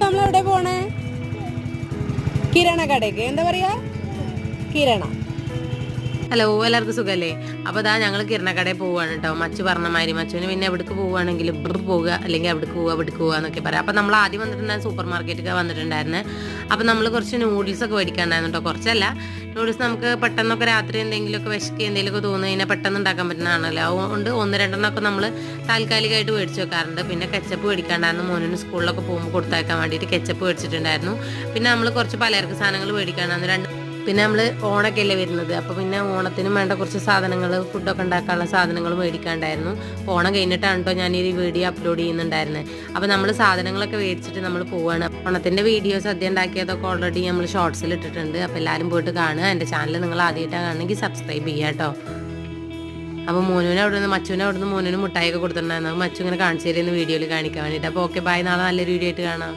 നമ്മളെവിടെ പോണേ? കിരണ കടയ്ക്ക്. എന്താ പറയാ? കിരണ. ഹലോ, എല്ലാവർക്കും സുഖമല്ലേ? അപ്പോൾ അതാ ഞങ്ങൾ കിരണക്കടയിൽ പോവുകയാണ് കേട്ടോ. മച്ചു പറഞ്ഞ മാതിരി മച്ചുവിന് പിന്നെ എവിടേക്ക് പോവുകയാണെങ്കിലും ഇവിടെ പോവുക അല്ലെങ്കിൽ അവിടേക്ക് പോവുക എന്നൊക്കെ പറയാം. അപ്പോൾ നമ്മൾ ആദ്യം വന്നിട്ടുണ്ടായിരുന്ന സൂപ്പർ മാർക്കറ്റൊക്കെ വന്നിട്ടുണ്ടായിരുന്നത്. അപ്പോൾ നമ്മൾ കുറച്ച് നൂഡിൽസൊക്കെ മേടിക്കാണ്ടായിരുന്നു കേട്ടോ. കുറച്ചല്ല, നൂഡിൽസ് നമുക്ക് പെട്ടെന്നൊക്കെ രാത്രി എന്തെങ്കിലുമൊക്കെ വിശക്ക് എന്തെങ്കിലുമൊക്കെ തോന്നുന്നു കഴിഞ്ഞാൽ പെട്ടെന്ന് ഉണ്ടാക്കാൻ പറ്റുന്നതാണല്ലോ. അതുകൊണ്ട് 1-2 നമ്മൾ താൽക്കാലികമായിട്ട് മേടിച്ച് വെക്കാറുണ്ട്. പിന്നെ കെച്ചപ്പ് മേടിക്കാണ്ടായിരുന്നു. മോനിന് സ്കൂളിലൊക്കെ പോകുമ്പോൾ കൊടുത്തയക്കാൻ വേണ്ടിയിട്ട് കെച്ചപ്പ് മേടിച്ചിട്ടുണ്ടായിരുന്നു. പിന്നെ നമ്മൾ കുറച്ച് പലചരക്ക് സാധനങ്ങൾ മേടിക്കാണ്ടായിരുന്നു. പിന്നെ നമ്മൾ ഓണൊക്കെ അല്ലേ വരുന്നത്, അപ്പോൾ പിന്നെ ഓണത്തിനും വേണ്ട കുറച്ച് സാധനങ്ങൾ, ഫുഡൊക്കെ ഉണ്ടാക്കാനുള്ള സാധനങ്ങൾ മേടിക്കാണ്ടായിരുന്നു. ഓണം കഴിഞ്ഞിട്ടാണ് കേട്ടോ ഞാൻ ഈ വീഡിയോ അപ്ലോഡ് ചെയ്യുന്നുണ്ടായിരുന്നത്. അപ്പോൾ നമ്മൾ സാധനങ്ങളൊക്കെ മേടിച്ചിട്ട് നമ്മൾ പോവുകയാണ്. ഓണത്തിൻ്റെ വീഡിയോ സദ്യ ഉണ്ടാക്കിയതൊക്കെ ഓൾറെഡി നമ്മൾ ഷോർട്സിൽ ഇട്ടിട്ടുണ്ട്. അപ്പോൾ എല്ലാവരും പോയിട്ട് കാണുക. എൻ്റെ ചാനൽ നിങ്ങൾ ആദ്യമായിട്ടാണ് കാണണമെങ്കിൽ സബ്സ്ക്രൈബ് ചെയ്യുക കേട്ടോ. അപ്പോൾ മച്ചുവിനെ അവിടെ നിന്ന് മോനൂന് മുട്ടായിയൊക്കെ കൊടുത്തിട്ടുണ്ടായിരുന്നു. മച്ചു ഇങ്ങനെ കാണിച്ചു തരുന്ന വീഡിയോയിൽ കാണിക്കാൻ വേണ്ടിയിട്ട്. അപ്പോൾ ഓക്കെ, ബൈ. നാളെ നല്ലൊരു വീഡിയോ ആയിട്ട് കാണാം.